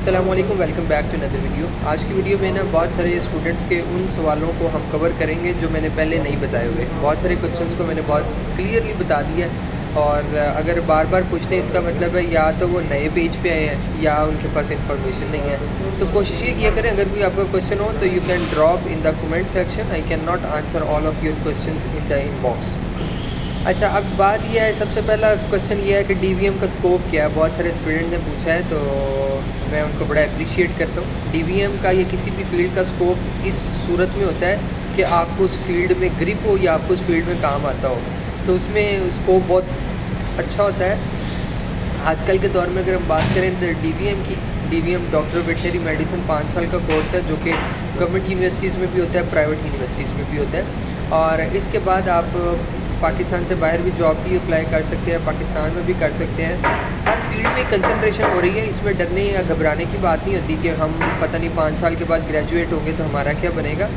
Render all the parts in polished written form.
अस्सलाम वालेकुम, welcome back to another video. आज की वीडियो में ना बहुत सारे स्टूडेंट्स के उन सवालों को हम कवर करेंगे जो मैंने पहले नहीं बताए हुए। बहुत सारे क्वेश्चंस को मैंने बहुत क्लियरली बता दिया है और अगर बार बार पूछते हैं इसका मतलब है या तो वो नए पेज पे आए हैं या उनके पास इंफॉर्मेशन नहीं है। तो कोशिश ये किया करें, अगर कोई आपका क्वेश्चन हो तो you can drop in the comment section. I can not answer all of your question in the inbox. अच्छा, अब बात यह है, सबसे पहला क्वेश्चन ये है कि डीवीएम का स्कोप क्या है। बहुत सारे स्टूडेंट ने पूछा है तो मैं उनको बड़ा अप्रिशिएट करता हूँ। डीवीएम का या किसी भी फील्ड का स्कोप इस सूरत में होता है कि आपको उस फील्ड में ग्रिप हो या आपको उस फील्ड में काम आता हो, तो उसमें स्कोप बहुत अच्छा होता है। आजकल के दौर में अगर हम बात करें तो DVM doctor of veterinary medicine 5 साल का कोर्स है जो कि गवर्नमेंट यूनिवर्सिटीज़ में भी होता है, प्राइवेट यूनिवर्सिटीज़ में भी होता है। और इसके बाद आप पाकिस्तान से बाहर भी जॉब भी अप्लाई कर सकते हैं, पाकिस्तान में भी कर सकते हैं। हर फील्ड में कंसंट्रेशन हो रही है, इसमें डरने या घबराने की बात नहीं होती कि हम पता नहीं 5 साल के बाद ग्रेजुएट होंगे तो हमारा क्या बनेगा।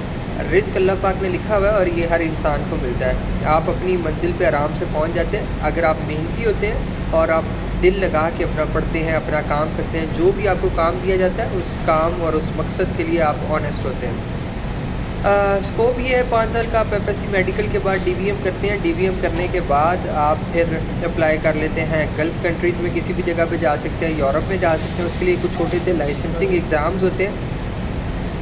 रिस्क अल्लाह पाक ने लिखा हुआ है और ये हर इंसान को मिलता है। आप अपनी मंजिल पे आराम से पहुंच जाते हैं अगर आप मेहनती होते हैं और आप दिल लगा के अपना पढ़ते हैं, अपना काम करते हैं। जो भी आपको काम दिया जाता है उस काम और उस मकसद के लिए आप ऑनेस्ट होते हैं। स्कोप ये है 5 साल का। आप एफएससी मेडिकल के बाद डीवीएम करते हैं। डीवीएम करने के बाद आप फिर अप्लाई कर लेते हैं गल्फ़ कंट्रीज़ में, किसी भी जगह पे जा सकते हैं, यूरोप में जा सकते हैं। उसके लिए कुछ छोटे से लाइसेंसिंग एग्ज़ाम्स होते हैं।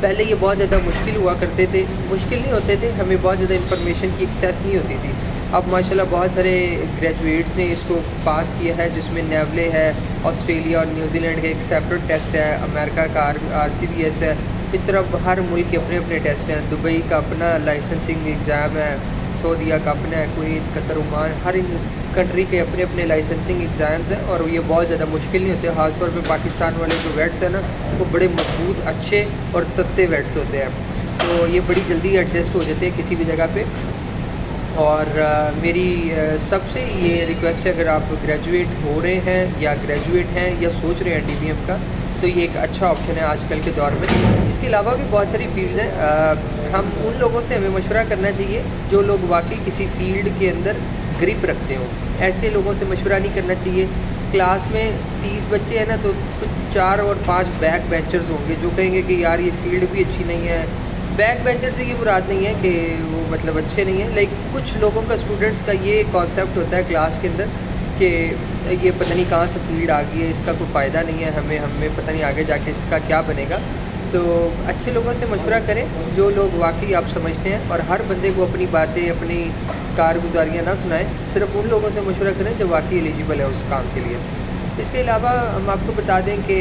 पहले ये बहुत ज़्यादा मुश्किल हुआ करते थे, मुश्किल नहीं होते थे, हमें बहुत ज़्यादा इन्फॉर्मेशन की एक्सेस नहीं होती थी। अब माशाल्लाह बहुत सारे ग्रेजुएट्स ने इसको पास किया है, जिसमें नेवले है, ऑस्ट्रेलिया और न्यूजीलैंड का एक सेपरेट टेस्ट है, अमेरिका का RCVS है। इस तरह हर मुल्क के अपने अपने टेस्ट हैं। दुबई का अपना लाइसेंसिंग एग्ज़ाम है, सऊदीया का अपना है, Kuwait, Qatar, Oman, her in country के अपने अपने लाइसेंसिंग एग्ज़ाम्स हैं और ये बहुत ज़्यादा मुश्किल नहीं होते। ख़ास तौर पे पाकिस्तान वाले जो वेट्स हैं ना, वो बड़े मजबूत, अच्छे और सस्ते वेट्स होते हैं, तो ये बड़ी जल्दी एडजस्ट हो जाते हैं किसी भी जगह पे। और मेरी सबसे ये रिक्वेस्ट है, अगर आप ग्रेजुएट हो रहे हैं या ग्रेजुएट हैं या सोच रहे हैं डीवीएम का, तो ये एक अच्छा ऑप्शन है आजकल के दौर में। इसके अलावा भी बहुत सारी फील्ड हैं। हम उन लोगों से हमें मशवरा करना चाहिए जो लोग वाकई किसी फील्ड के अंदर ग्रिप रखते हों। ऐसे लोगों से मशवरा नहीं करना चाहिए। क्लास में 30 बच्चे हैं ना, तो कुछ 4 और 5 बैक बेंचर्स होंगे जो कहेंगे कि यार ये फील्ड भी अच्छी नहीं है। बैक बेंचर से ये मुराद नहीं है कि वो मतलब अच्छे नहीं है, लेकिन कुछ लोगों का, स्टूडेंट्स का ये कॉन्सेप्ट होता है क्लास के अंदर कि ये पता नहीं कहाँ से फील्ड आ गई है, इसका कोई फ़ायदा नहीं है, हमें पता नहीं आगे जाके इसका क्या बनेगा। तो अच्छे लोगों से मशवरा करें जो लोग वाकई आप समझते हैं, और हर बंदे को अपनी बातें, अपनी कारगुजारियाँ ना सुनाएं। सिर्फ उन लोगों से मशवरा करें जो वाकई एलिजिबल है उस काम के लिए। इसके अलावा हम आपको बता दें कि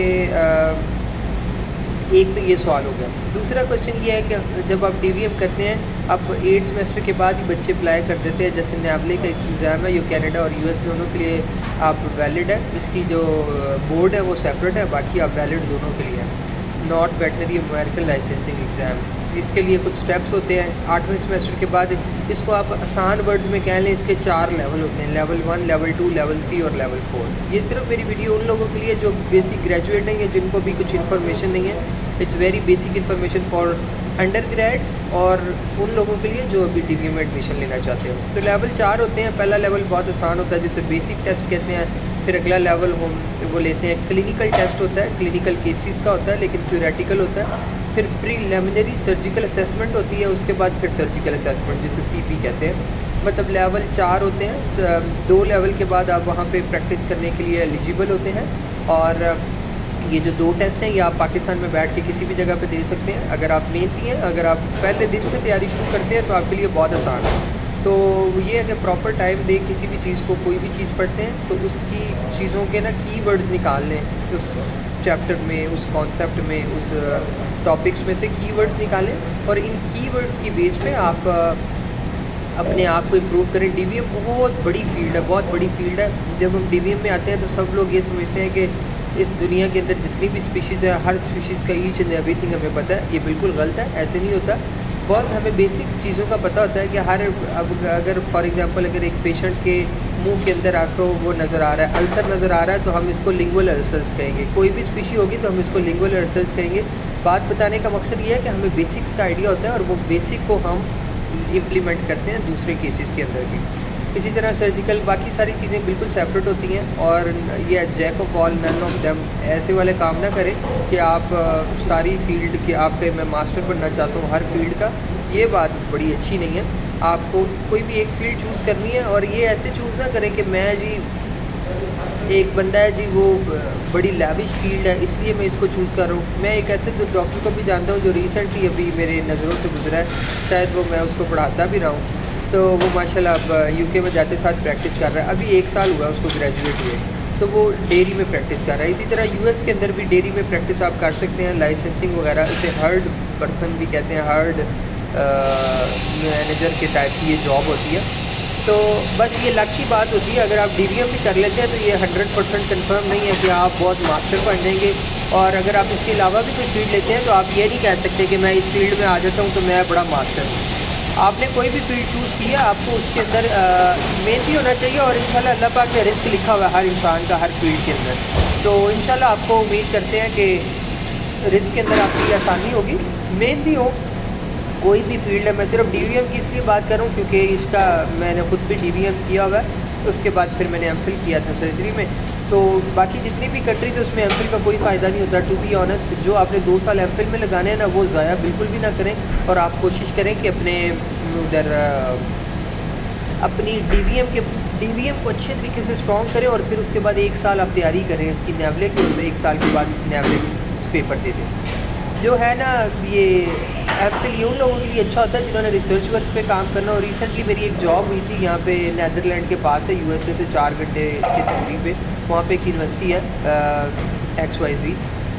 एक तो ये सवाल हो गया। दूसरा क्वेश्चन ये है कि जब आप डीवीएम करते हैं, आप 8 सेमेस्टर के बाद ही बच्चे अप्लाई कर देते हैं। जैसे नेवले का एक एग्ज़ाम है, ये कनाडा और यूएस दोनों के लिए आप वैलिड है। इसकी जो बोर्ड है वो सेपरेट है, बाकी आप वैलिड दोनों के लिए है। North veterinary American licensing exam, इसके लिए कुछ स्टेप्स होते हैं। 8वें सेमेस्टर के बाद इसको आप आसान वर्ड्स में कह लें, इसके 4 लेवल होते हैं, लेवल 1, लेवल 2, लेवल 3 और लेवल 4। ये सिर्फ मेरी वीडियो उन लोगों के लिए जो बेसिक ग्रेजुएट नहीं है, जिनको भी कुछ इन्फॉर्मेशन नहीं है। It's very basic information for under grades और उन लोगों के लिए जो अभी डीवीएम में एडमिशन लेना चाहते हो। तो लेवल 4 होते हैं। पहला लेवल बहुत आसान होता है, जिसे बेसिक टेस्ट कहते हैं। फिर अगला लेवल वो लेते हैं, क्लिनिकल टेस्ट होता है, क्लिनिकल केसेस का होता है लेकिन थ्योरेटिकल होता है। फिर प्रीलिमिनरी सर्जिकल असेसमेंट होती है, उसके बाद फिर सर्जिकल असेसमेंट, जिसे CP कहते हैं। मतलब लेवल 4 होते हैं। 2 लेवल के बाद आप वहाँ पे प्रैक्टिस करने के लिए एलिजिबल होते हैं। और ये जो 2 टेस्ट हैं ये आप पाकिस्तान में बैठ के किसी भी जगह पे दे सकते हैं अगर आप मेहनती हैं। अगर आप पहले दिन से तैयारी शुरू करते हैं तो आपके लिए बहुत आसान है। तो ये अगर प्रॉपर टाइम दे किसी भी चीज़ को, कोई भी चीज़ पढ़ते हैं, तो उसकी चीज़ों के ना कीवर्ड्स निकाल लें उस चैप्टर में, उस कॉन्सेप्ट में, उस टॉपिक्स में से कीवर्ड्स निकालें और इन कीवर्ड्स की बेस पे आप अपने आप को इम्प्रूव करें। डीवीएम बहुत बड़ी फील्ड है, बहुत बड़ी फील्ड है। जब हम डीवीएम में आते हैं तो सब लोग ये समझते हैं कि इस दुनिया के अंदर जितनी भी स्पीशीज़ है, हर स्पीशीज़ का ईच एंड एवरीथिंग हमें पता है। ये बिल्कुल गलत है, ऐसे नहीं होता। बहुत हमें बेसिक्स चीज़ों का पता होता है कि अब अगर फॉर एग्जांपल अगर एक पेशेंट के मुंह के अंदर आपको वो नज़र आ रहा है, अल्सर नज़र आ रहा है, तो हम इसको लिंगुअल अल्सर्स कहेंगे। कोई भी स्पीशी होगी तो हम इसको लिंगुअल अल्सर्स कहेंगे। बात बताने का मकसद ये है कि हमें बेसिक्स का आइडिया होता है और वो बेसिक को हम इम्प्लीमेंट करते हैं दूसरे केसेस के अंदर भी। इसी तरह सर्जिकल बाकी सारी चीज़ें बिल्कुल सेपरेट होती हैं। और ये jack of all none of them ऐसे वाले काम ना करें कि आप सारी फील्ड के आपके मैं मास्टर बनना चाहता हूँ हर फील्ड का, ये बात बड़ी अच्छी नहीं है। आपको कोई भी एक फ़ील्ड चूज़ करनी है और ये ऐसे चूज़ ना करें कि मैं जी एक बंदा है जी वो बड़ी लैविश फील्ड है इसलिए मैं इसको चूज़ कर रहा हूँ। मैं एक ऐसे डॉक्टर को भी जानता हूँ जो रिसेंटली अभी मेरे नज़रों से गुजरा है, शायद वो मैं उसको पढ़ाता भी रहा हूँ। तो वो माशाल्लाह अब यूके में जाते साथ प्रैक्टिस कर रहा है, अभी 1 साल हुआ उसको ग्रेजुएट हुए, तो वो डेयरी में प्रैक्टिस कर रहा है। इसी तरह यूएस के अंदर भी डेयरी में प्रैक्टिस आप कर सकते हैं, लाइसेंसिंग वगैरह, इसे हर्ड पर्सन भी कहते हैं, हर्ड मैनेजर के टाइप की ये जॉब होती है। तो बस ये लक की बात होती है, अगर आप डीवीएम भी कर लेते हैं तो ये 100% कन्फर्म नहीं है कि आप बहुत मास्टर बन जाएंगे। और अगर आप इसके अलावा भी कोई फील्ड लेते हैं तो आप ये नहीं कह सकते कि मैं इस फील्ड में आ जाता हूँ तो मैं बड़ा मास्टर हूँ। आपने कोई भी फील्ड चूज़ किया, आपको उसके अंदर मेहनती होना चाहिए और इंशाल्लाह अल्लाह पाक ने रिस्क लिखा हुआ है हर इंसान का हर फील्ड के अंदर। तो इंशाल्लाह आपको उम्मीद करते हैं कि रिस्क के अंदर आपकी आसानी होगी, मेहनती हो कोई भी फील्ड है। मैं सिर्फ डीवीएम की इसलिए बात कर रहा हूँ क्योंकि इसका मैंने खुद भी डीवीएम किया हुआ है, तो उसके बाद फिर मैंने एमफिल किया था सर्जरी में। तो बाकी जितनी भी कंट्रीज है उसमें एमफिल का कोई फ़ायदा नहीं होता। टू बी ऑनेस्ट, जो आपने 2 साल एमफिल में लगाने हैं ना वो ज़ाया बिल्कुल भी ना करें। और आप कोशिश करें कि अपने उधर अपनी डीवीएम को अच्छे तरीके से स्ट्रॉन्ग करें और फिर उसके बाद 1 साल आप तैयारी करें इसकी नेवले की, 1 साल के बाद नेवले पेपर दे दें। जो है ना ये एमफिल ये उन लोगों के लिए अच्छा होता है जिन्होंने रिसर्च वर्क पे काम करना। और रिसेंटली मेरी एक जॉब हुई थी यहाँ पे नैदरलैंड के पास है, यूएसए से 4 घंटे की दूरी पे, वहाँ पे एक यूनिवर्सिटी है XYZ।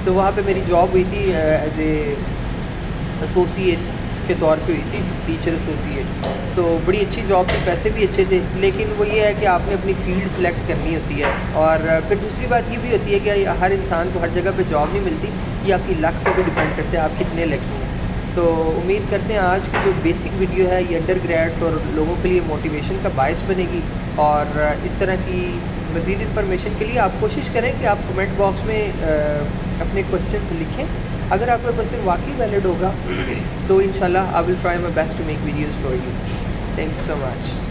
तो वहाँ पे मेरी जॉब हुई थी एज ए एसोसिएट के तौर पे हुई थी, टीचर एसोसिएट। तो बड़ी अच्छी जॉब थी, पैसे भी अच्छे थे, लेकिन वो ये है कि आपने अपनी फील्ड सेलेक्ट करनी होती है। और फिर दूसरी बात ये भी होती है कि हर इंसान को हर जगह पे जॉब नहीं मिलती, ये आपकी लक पर भी डिपेंड करते हैं आप कितने लकी हैं। तो उम्मीद करते हैं आज की जो बेसिक वीडियो है ये अंडर ग्रेड्स और लोगों के लिए मोटिवेशन का बायस बनेगी। और इस तरह की मज़ीद इन्फॉर्मेशन के लिए आप कोशिश करें कि आप कमेंट बॉक्स में अपने क्वेश्चंस लिखें। अगर आपका क्वेश्चन वाकई वैलिड होगा तो इंशाल्लाह I will try my best to make videos for you. Thank you so much.